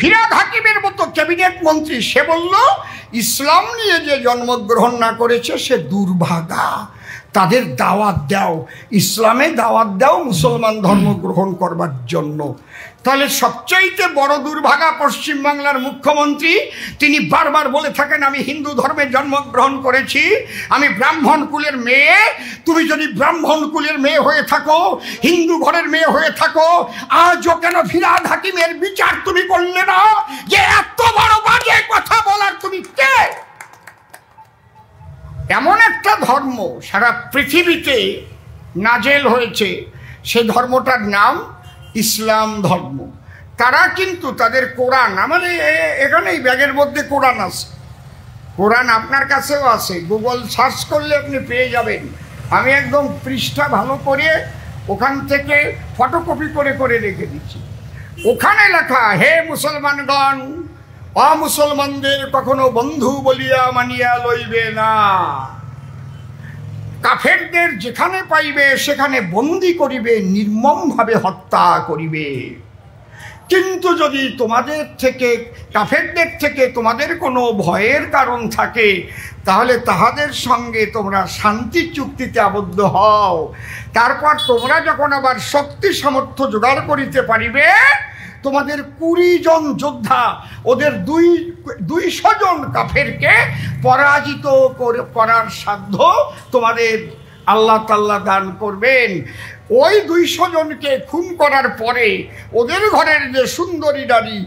ফিরহাদ হাকিমের মতো ক্যাবিনেট মন্ত্রী সে বলল ইসলাম নিয়ে যে জন্মগ্রহণ না করেছে সে দুর্ভাগা, তাদের দাওয়াত দাও, ইসলামে দাওয়াত দাও মুসলমান ধর্ম গ্রহণ করবার জন্য। তাহলে সবচাইতে বড় দুর্ভাগা পশ্চিমবাংলার মুখ্যমন্ত্রী, তিনি বারবার বলে থাকেন আমি হিন্দু ধর্মে জন্মগ্রহণ করেছি, আমি ব্রাহ্মণ কুলের মেয়ে। তুমি যদি ব্রাহ্মণ কুলের মেয়ে হয়ে থাকো, হিন্দু ঘরের মেয়ে হয়ে থাকো, আজও কেন ফিরহাদ হাকিমের বিচার তুমি করলে না? যে এত বড় বাজে কথা বলার তুমি কে? এমন একটা ধর্ম সারা পৃথিবীতে নাজেল হয়েছে, সে ধর্মটার নাম ইসলাম ধর্ম। তারা কিন্তু তাদের কোরআন, আমাদের এখানে এই ব্যাগের মধ্যে কোরআন আছে, কোরআন আপনার কাছেও আছে, গুগল সার্চ করলে আপনি পেয়ে যাবেন। আমি একদম পৃষ্ঠা ভালো করে ওখান থেকে ফটোকপি করে করে রেখে দিচ্ছি। ওখানে লেখা, হে মুসলমানগণ, অমুসলমানদের কখনো বন্ধু বলিয়া মানিয়া লইবে না, কাফেরদের যেখানে পাইবে সেখানে বন্দী করিবে, নির্মমভাবে হত্যা করিবে। কিন্তু যদি তোমাদের থেকে, কাফেরদের থেকে তোমাদের কোনো ভয়ের কারণ থাকে, তাহলে তাহাদের সঙ্গে তোমরা শান্তি চুক্তিতে আবদ্ধ হও। তারপর তোমরা যখন আবার শক্তি সামর্থ্য জোগাড় করিতে পারিবে, তোমাদের 20 জন যোদ্ধা ওদের 200 জন কাফেরকে পরাজিত করার সাধ্য তোমাদের আল্লাহ তাআলা দান করবেন। ওই 200 জনকে খুন করার পরে ওদের ঘরের যে সুন্দরী নারী,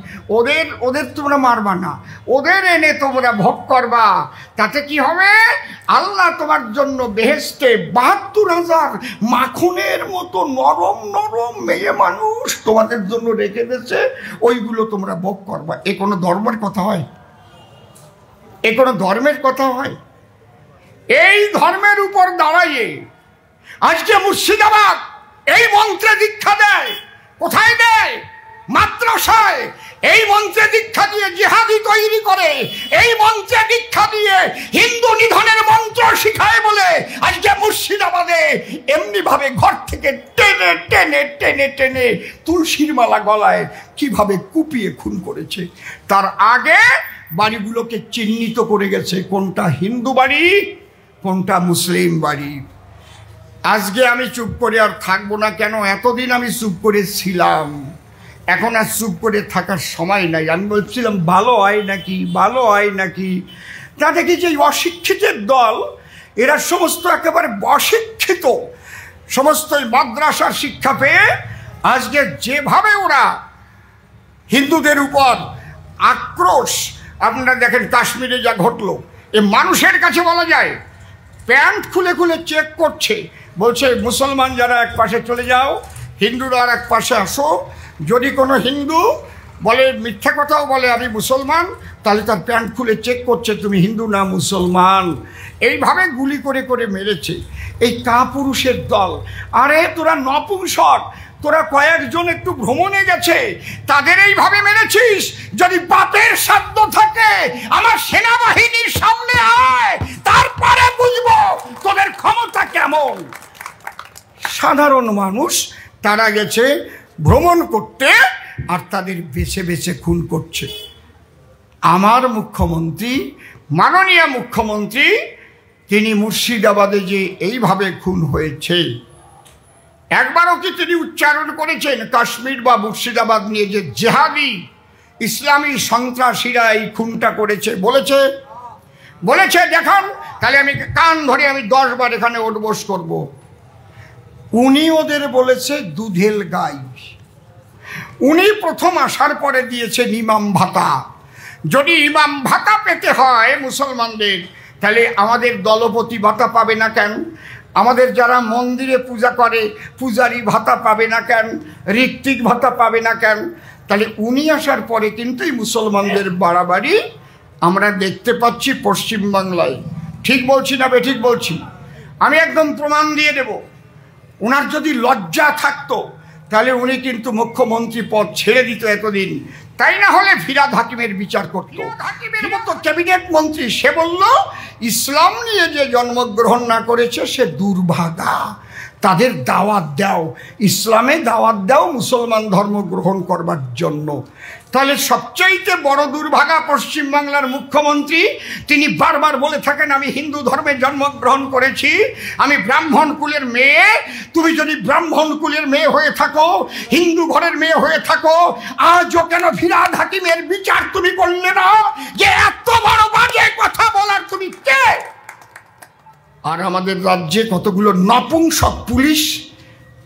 ওদের তোমরা মারবা না, ওদের এনে তোমরা ভোগ করবা। তাতে কি হবে? আল্লাহ তোমার জন্য বেহেশতে 72,000 মাখনের মতো নরম নরম মেয়ে মানুষ তোমাদের জন্য রেখে দিয়েছে, ওইগুলো তোমরা ভোগ করবা। এ কোনো ধর্মের কথা হয়? এ কোনো ধর্মের কথা হয়? এই ধর্মের উপর দাঁড়াইয়ে আজকে মুর্শিদাবাদ এই মন্ত্রে দীক্ষা দেয়। কোথায় দেয়? মাদ্রাসায়। এই মন্ত্রে দীক্ষা দিয়ে জিহাদি তৈরি করে, এই মন্ত্রে দীক্ষা দিয়ে হিন্দু নিধনের মন্ত্র শিখায় বলে আজকে মুর্শিদাবাদে এমনি ভাবে ঘর থেকে টেনে টেনে টেনে টেনে তুলসীর মালা গলায় কিভাবে কুপিয়ে খুন করেছে। তার আগে বাড়িগুলোকে চিহ্নিত করে গেছে, কোনটা হিন্দু বাড়ি, কোনটা মুসলিম বাড়ি। আজকে আমি চুপ করে আর থাকবো না। কেন? এতদিন আমি চুপ করে ছিলাম, এখন আর চুপ করে থাকার সময় নাই। আমি বলছিলাম ভালো হয় নাকি, ভালো হয় নাকি। তা দেখি যে অশিক্ষিতের দল, এরা সমস্ত একেবারে অশিক্ষিত, সমস্ত মাদ্রাসার শিক্ষা পেয়ে আজকে যেভাবে ওরা হিন্দুদের উপর আক্রোশ, আপনারা দেখেন কাশ্মীরে যা ঘটলো, এ মানুষের কাছে বলা যায়। প্যান্ট খুলে খুলে চেক করছে, বলছে মুসলমান যারা এক পাশে চলে যাও, হিন্দুরা আর এক পাশে আসো। যদি কোনো হিন্দু বলে, মিথ্যা কথাও বলে আমি মুসলমান, তাহলে তার প্যান্ট খুলে চেক করছে তুমি হিন্দু না মুসলমান। এইভাবে গুলি করে করে মেরেছে এই কাপুরুষের দল। আরে তোরা নপুংসক, তোরা কয়েকজন একটু ভ্রমণে গেছে, তাদের এইভাবে মেরেছিস। যদি বাপের সাধ্য থাকে আমার সেনাবাহিনীর সামনে আয়, তারপরে বুঝবো তোদের ক্ষমতা কেমন। সাধারণ মানুষ তারা গেছে ভ্রমণ করতে, আর তাদের বেছে বেছে খুন করছে। আমার মুখ্যমন্ত্রী, মাননীয় মুখ্যমন্ত্রী, তিনি মুর্শিদাবাদে যে এইভাবে খুন হয়েছে, একবারও কি তিনি উচ্চারণ করেছেন কাশ্মীর বা মুর্শিদাবাদ নিয়ে যে জেহাদি ইসলামী সন্ত্রাসীরা এই খুনটা করেছে? বলেছে? বলেছে দেখান, তাহলে আমি কান ধরে আমি 10 বার এখানে উঠবোস করব। উনি ওদের বলেছে দুধেল গাই। উনি প্রথম আসার পরে দিয়েছেন ইমাম ভাতা। যদি ইমাম ভাতা পেতে হয় মুসলমানদের, তাহলে আমাদের দলপতি ভাতা পাবে না কেন? আমাদের যারা মন্দিরে পূজা করে পূজারি ভাতা পাবে না কেন? ঋত্বিক ভাতা পাবে না কেন? তাহলে উনি আসার পরে কিন্তু এই মুসলমানদের বাড়াবাড়ি আমরা দেখতে পাচ্ছি পশ্চিমবাংলায়। ঠিক বলছি না বেঠিক বলছি? আমি একদম প্রমাণ দিয়ে দেব। ওনার যদি লজ্জা থাকতো তাহলে উনি কিন্তু মুখ্যমন্ত্রী পদ ছেড়ে দিত এতদিন, তাই না হলে ফিরহাদ হাকিমের বিচার করতো। হাকিমের মতো ক্যাবিনেট মন্ত্রী সে বলল ইসলাম নিয়ে যে জন্মগ্রহণ না করেছে সে দুর্ভাগা, তাদের দাওয়াত দাও, ইসলামে দাওয়াত দাও মুসলমান ধর্ম গ্রহণ করবার জন্য। তাহলে সবচাইতে বড় দুর্ভাগা পশ্চিমবাংলার মুখ্যমন্ত্রী, তিনি বারবার বলে থাকেন আমি হিন্দু ধর্মে জন্মগ্রহণ করেছি, আমি ব্রাহ্মণ কুলের মেয়ে। তুমি যদি ব্রাহ্মণ কুলের মেয়ে হয়ে থাকো, হিন্দু ঘরের মেয়ে হয়ে থাকো, আজও কেন ফিরহাদ হাকিমের বিচার তুমি করলে না? যে এত বড় বাজে কথা বলার তুমি কে? আর আমাদের রাজ্যে কতগুলো নপুংসক পুলিশ,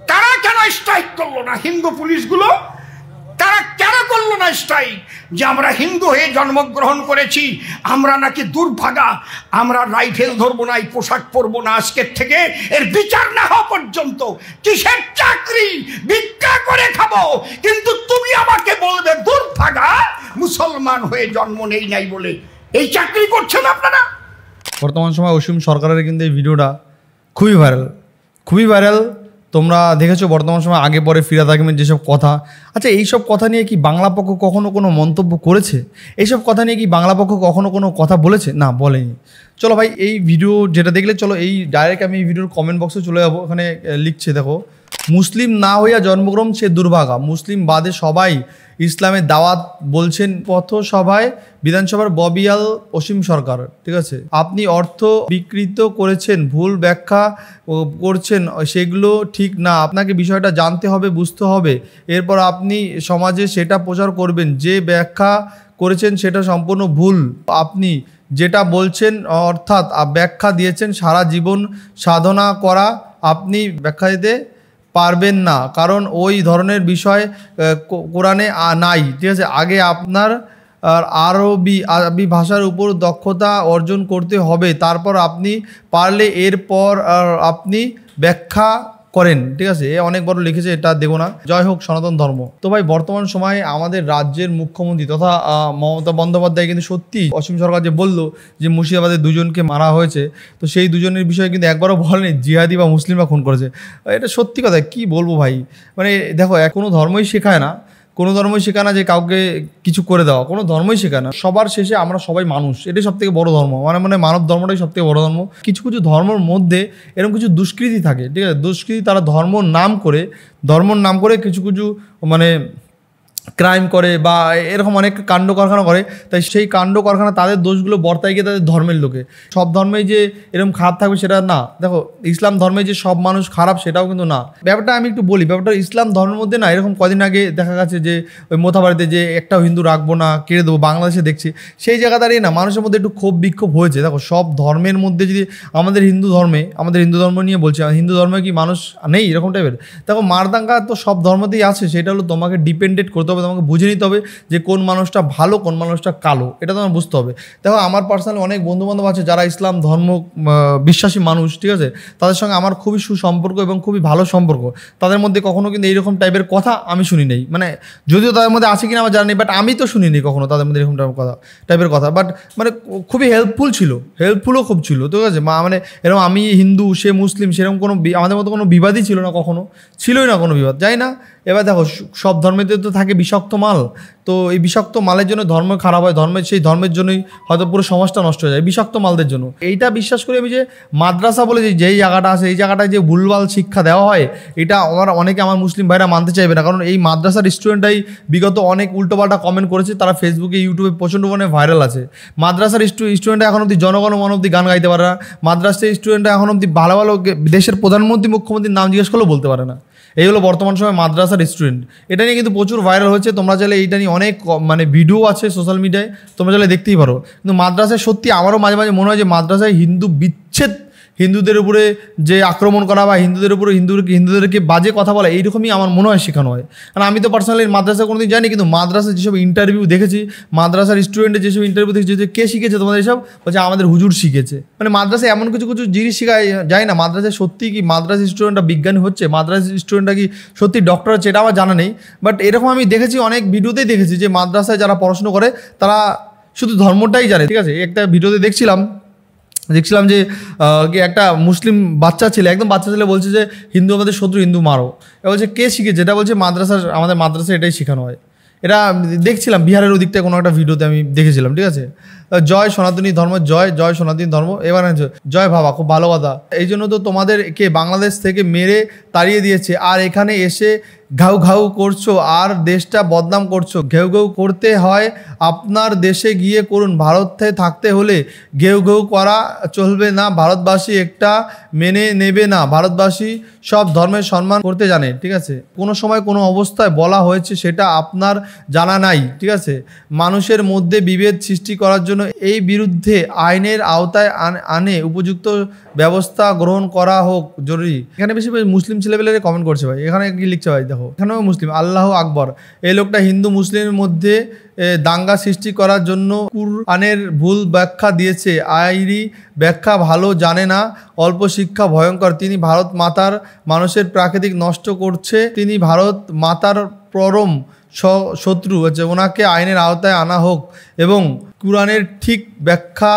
তারা কেন স্ট্রাইক করলো না? হিন্দু পুলিশগুলো তারা কেন করলো না স্ট্রাইক? যে আমরা হিন্দু হয়ে জন্মগ্রহণ করেছি, আমরা নাকি দুর্ভাগা, আমরা রাইফেল ধরবো না, এই পোশাক পরবো না আজকের থেকে, এর বিচার না হওয়া পর্যন্ত। কিসের চাকরি? ভিক্ষা করে খাবো। কিন্তু তুমি আমাকে বলবে দুর্ভাগা, মুসলমান হয়ে জন্ম নেই নাই বলে এই চাকরি করছেন আপনারা। বর্তমান সময় অসীম সরকারের কিন্তু এই ভিডিওটা খুবই ভাইরাল। তোমরা দেখেছো বর্তমান সময় আগে পরে ফিরহাদ হাকিমের যেসব কথা। আচ্ছা, এইসব কথা নিয়ে কি বাংলা পক্ষ কখনো কোনো মন্তব্য করেছে? এইসব কথা নিয়ে কি বাংলা পক্ষ কখনো কোনো কথা বলেছে? না, বলেনি। চলো ভাই, এই ভিডিও যেটা দেখলে চলো এই ডাইরেক্ট আমি এই ভিডিওর কমেন্ট বক্সে চলে যাবো। এখানে লিখছে, দেখো, মুসলিম না হইয়া জন্মগ্রহণ সে দুর্ভাগা, মুসলিম বাদে সবাই ইসলামের দাওয়াত বলছেন পথসভায় বিধানসভার ববিয়াল অসীম সরকার। ঠিক আছে, আপনি অর্থ বিকৃত করেছেন, ভুল ব্যাখ্যা করছেন, সেগুলো ঠিক না। আপনাকে বিষয়টা জানতে হবে, বুঝতে হবে, এরপর আপনি সমাজে সেটা প্রচার করবেন। যে ব্যাখ্যা করেছেন সেটা সম্পূর্ণ ভুল। আপনি যেটা বলছেন অর্থাৎ ব্যাখ্যা দিয়েছেন সারা জীবন সাধনা করা, আপনি ব্যাখ্যা দিতে পারবেন না, কারণ ওই ধরনের বিষয় কোরআনে নাই। ঠিক আছে, আগে আপনার আরবি ভাষার উপর দক্ষতা অর্জন করতে হবে, তারপর আপনি পারলে এরপর আপনি ব্যাখ্যা করেন। ঠিক আছে, এ অনেক বড় লিখেছে, এটা দেবো না। জয় হোক সনাতন ধর্ম। তো ভাই, বর্তমান সময়ে আমাদের রাজ্যের মুখ্যমন্ত্রী তথা মমতা বন্দ্যোপাধ্যায় কিন্তু সত্যি অসীম সরকার যে বললো যে মুর্শিদাবাদে দুজনকে মারা হয়েছে, তো সেই দুজনের বিষয়ে কিন্তু একবারও বলেনি জিহাদি বা মুসলিমরা খুন করেছে। এটা সত্যি কথা, কি বলবো ভাই। মানে দেখো, কোনো ধর্মই শেখায় না, কোনো ধর্মই শেখায় না যে কাউকে কিছু করে দেওয়া, কোনো ধর্মই শেখায় না। সবার শেষে আমরা সবাই মানুষ, এটাই সব থেকে বড় ধর্ম। মানে মানব ধর্মটাই সব থেকে বড় ধর্ম। কিছু কিছু ধর্মের মধ্যে এরকম কিছু দুষ্কৃতি থাকে। ঠিক আছে, দুষ্কৃতি তারা ধর্মর নাম করে কিছু কিছু মানে ক্রাইম করে বা এরকম অনেক কাণ্ড কারখানা করে। তাই সেই কাণ্ড কারখানা তাদের দোষগুলো বর্তায় গিয়ে তাদের ধর্মের লোকে। সব ধর্মেই যে এরকম খারাপ থাকবে সেটা না। দেখো, ইসলাম ধর্মে যে সব মানুষ খারাপ সেটাও কিন্তু না। ব্যাপারটা আমি একটু বলি, ব্যাপারটা ইসলাম ধর্মের মধ্যে না, এরকম কদিন আগে দেখা গেছে যে ওই মোথাবাড়িতে যে একটাও হিন্দু রাখবো না, কেড়ে দেবো, বাংলাদেশে দেখছি সেই জায়গা দাঁড়িয়ে না মানুষের মধ্যে একটু ক্ষোভ বিক্ষোভ হয়েছে। দেখো, সব ধর্মের মধ্যে যদি আমাদের হিন্দু ধর্ম নিয়ে বলছি, হিন্দু ধর্মে কি মানুষ নেই এরকম টাইপের? দেখো, মারদাঙ্গা তো সব ধর্মতেই আছে, সেটা হলো তোমাকে ডিপেন্ডেন্ট করতে হবে, তোমাকে বুঝে নিতে হবে যে কোন মানুষটা ভালো, কোন মানুষটা কালো, এটা তোমার বুঝতে হবে। দেখো, আমার পার্সোনালি অনেক বন্ধুবান্ধব আছে যারা ইসলাম ধর্ম বিশ্বাসী মানুষ। ঠিক আছে, তাদের সঙ্গে আমার খুবই সুসম্পর্ক এবং খুবই ভালো সম্পর্ক। তাদের মধ্যে কখনো কিন্তু এইরকম টাইপের কথা আমি শুনি নেই। মানে যদিও তাদের মধ্যে আছে কিনা আমার জানি, বাট আমি তো শুনিনি কখনো তাদের মধ্যে এরকম টাইপের কথা। বাট মানে খুবই হেল্পফুলও খুব ছিল। ঠিক আছে, মানে এরকম আমি হিন্দু, সে মুসলিম, সেরকম কোনো আমাদের মধ্যে কোনো বিবাদই ছিল না, কখনো ছিলই না কোনো বিবাদ, যাই না। এবার দেখো, সব ধর্মেতে তো থাকে বিষাক্ত মাল, তো এই বিষাক্ত মালের জন্য ধর্ম খারাপ হয়, সেই ধর্মের জন্যই হয়তো পুরো সমাজটা নষ্ট হয়ে যায় বিষাক্ত মালদের জন্য। এইটা বিশ্বাস করি আমি যে মাদ্রাসা বলে যেই জায়গাটা আছে, এই জায়গাটায় যে ভুলভাল শিক্ষা দেওয়া হয়, এটা আমার মুসলিম ভাইরা মানতে চাইবে না। কারণ এই মাদ্রাসার স্টুডেন্টরাই বিগত অনেক উল্টোপাল্টা কমেন্ট করেছে, তারা ফেসবুকে ইউটিউবে প্রচণ্ড মানে ভাইরাল আছে। মাদ্রাসার স্টুডেন্টরা এখন অব্দি জনগণ মন অব্দি গান গাইতে পারে না। মাদ্রাসার স্টুডেন্টরা এখন অব্দি ভালো ভালো দেশের প্রধানমন্ত্রী মুখ্যমন্ত্রীর নাম জিজ্ঞেস করলেও বলতে পারে না। এই হলো বর্তমান সময় মাদ্রাসার স্টুডেন্ট। এটা নিয়ে কিন্তু প্রচুর ভাইরাল হচ্ছে। তোমরা চাইলে এইটা নিয়ে অনেক মানে ভিডিও আছে সোশ্যাল মিডিয়ায়, তোমরা চাইলে দেখতেই পারো। কিন্তু মাদ্রাসায় সত্যি আমারও মাঝে মাঝে মনে হয় যে মাদ্রাসায় হিন্দু বিচ্ছেদ, হিন্দুদের উপরে যে আক্রমণ করা বা হিন্দুদের উপরে হিন্দুদেরকে বাজে কথা বলা, এইরকমই আমার মনে হয় শেখানো হয়। কারণ আমি তো পার্সোনালি মাদ্রাসা কোনোদিন যাইনি, কিন্তু মাদ্রাসার যেসব ইন্টারভিউ দেখেছি, মাদ্রাসার স্টুডেন্টের যেসব ইন্টারভিউ দেখেছি, যে কে শিখেছে তোমাদের এসব, বলছে আমাদের হুজুর শিখেছে। মানে মাদ্রাসায় এমন কিছু কিছু জিনিস শেখায় যায় না। মাদ্রাসায় সত্যি কি মাদ্রাসা স্টুডেন্টরা বিজ্ঞানী হচ্ছে, মাদ্রাসা স্টুডেন্টরা কি সত্যি ডক্টর হচ্ছে, এটা আমার জানা নেই। বাট এরকম আমি দেখেছি, অনেক ভিডিওতেই দেখেছি যে মাদ্রাসায় যারা পড়াশুনো করে তারা শুধু ধর্মটাই জানে। ঠিক আছে, একটা ভিডিওতে দেখছিলাম যে একটা মুসলিম বাচ্চা ছেলে, একদম বাচ্চা ছেলে বলছে যে হিন্দু আমাদের শত্রু, হিন্দু মারো। এবার বলছে কে শিখেছে, এটা বলছে আমাদের মাদ্রাসায় এটাই শেখানো হয়। এটা দেখছিলাম বিহারের ওদিকটায় কোনো একটা ভিডিওতে আমি দেখেছিলাম। ঠিক আছে, জয় সনাতনী ধর্ম, জয় সনাতনী ধর্ম। এবার জয় বাবা, খুব ভালো কথা। এই জন্য তো তোমাদেরকে বাংলাদেশ থেকে মেরে তাড়িয়ে দিয়েছে, আর এখানে এসে ঘাউ ঘাউ করছো আর দেশটা বদনাম করছো। ঘেউ ঘেউ করতে হয় আপনার দেশে গিয়ে করুন, ভারতে থাকতে হলে ঘেউ ঘেউ করা চলবে না। ভারতবাসী একটা মেনে নেবে না, ভারতবাসী সব ধর্মের সম্মান করতে জানে, ঠিক আছে? কোনো সময় কোনো অবস্থায় বলা হয়েছে সেটা আপনার জানা নাই, ঠিক আছে? মানুষের মধ্যে বিভেদ সৃষ্টি করার জন্য এই বিরুদ্ধে আইনের আওতায় আনে উপযুক্ত ব্যবস্থা গ্রহণ করা হোক জরুরি। এখানে বেশি মুসলিম ছেলেপেলেরা কমেন্ট করছে ভাই, এখানে কি লিখছে ভাই দেখো, এখানেও মুসলিম। আল্লাহ আকবর। এই লোকটা হিন্দু মুসলিমের মধ্যে দাঙ্গা সৃষ্টি করার জন্য কুরআনের ভুল ব্যাখ্যা দিয়েছে। আইরি ব্যাখ্যা ভালো জানে না, অল্প শিক্ষা ভয়ঙ্কর। তিনি ভারত মাতার মানুষের প্রাকৃতিক নষ্ট করছে, তিনি ভারত মাতার পরম শত্রু হচ্ছে। ওনাকে আইনের আওতায় আনা হোক এবং কুরআনের ঠিক ব্যাখ্যা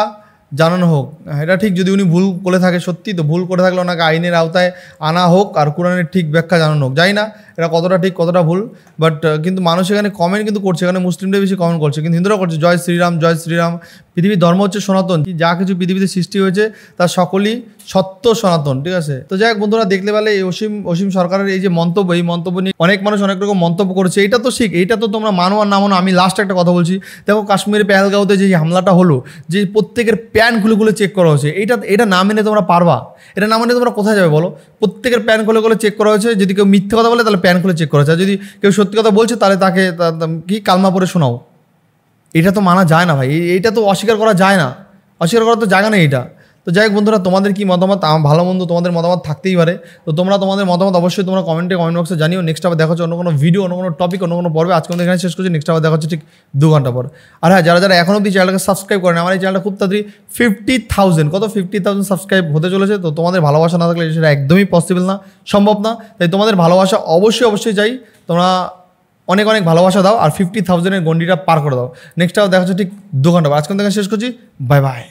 জানানো হোক। এটা ঠিক, যদি উনি ভুল করে থাকে, সত্যি তো ভুল করে থাকলে ওনাকে আইনের আওতায় আনা হোক আর কোরআনের ঠিক ব্যাখ্যা জানানো হোক। জানি না এটা কতটা ঠিক কতটা ভুল, বাট কিন্তু মানুষ এখানে কমেন্ট কিন্তু করছে, এখানে মুসলিমরা বেশি কমেন্ট করছে, কিন্তু হিন্দুরা করছে জয় শ্রীরাম জয় শ্রীরাম। পৃথিবীর ধর্ম হচ্ছে সনাতন, যা কিছু পৃথিবীতে সৃষ্টি হয়েছে তার সকলই সত্য সনাতন, ঠিক আছে? তো যাই হোক বন্ধুরা, দেখলে পেলে এই অসীম সরকারের এই যে মন্তব্য, এই মন্তব্য নিয়ে অনেক মানুষ অনেক রকম মন্তব্য করেছে। এটা তো ঠিক, এইটা তো তোমরা মানো আর না মানো। আমি লাস্ট একটা কথা বলছি, দেখো কাশ্মীরের পেহেলগাঁওতে যে হামলাটা হলো, যে প্রত্যেকের প্যান খুলে চেক করা হয়েছে, এটা না মেনে তোমরা পারবা? এটা না মেনে তোমরা কোথায় যাবে বলো? প্রত্যেকের প্যান খুলে চেক করা হয়েছে। যদি কেউ মিথ্যে কথা বলে তাহলে প্যান খুলে চেক করা হয়েছে, আর যদি কেউ সত্যি কথা বলছে তাহলে তাকে কি কালমা পড়ে শোনাও। এটা তো মানা যায় না ভাই, এইটা তো অস্বীকার করা যায় না, অস্বীকার করার তো জায়গা নেই এটা। তো যাই হোক বন্ধুরা, তোমাদের কি মতামত? ভালো মন্দ তোমাদের মতামত থাকতেই পারে, তো তোমরা তোমাদের মতামত অবশ্যই তোমরা কমেন্ট বক্সে জানিও। নেক্সট আবার দেখা হচ্ছে অন্য কোনো ভিডিও, অন্য কোনো টপিক, অন্য কোনো পর্বে। আজকে আমাদের এখানে শেষ করছি, নেক্সট আবার দেখা হচ্ছে ঠিক 2 ঘন্টা পর। আর হ্যাঁ, যারা এখন অবধি চ্যানেলকে সাবস্ক্রাইব করেন, আমার এই চ্যানেলটা খুব তাড়াতাড়ি 50,000 50,000 সাবস্ক্রাইব হতে চলেছে। তো তোমাদের ভালোবাসা না থাকলে সেটা একদমই পসিবল না, সম্ভব না। তাই তোমাদের ভালোবাসা অবশ্যই চাই। তোমরা অনেক ভালোবাসা দাও আর 50,000-এর গন্ডিটা পার করে দাও। নেক্সট আবার দেখা হচ্ছে ঠিক 2 ঘন্টা পর। আজকে থেকে শেষ করছি, বাই বাই।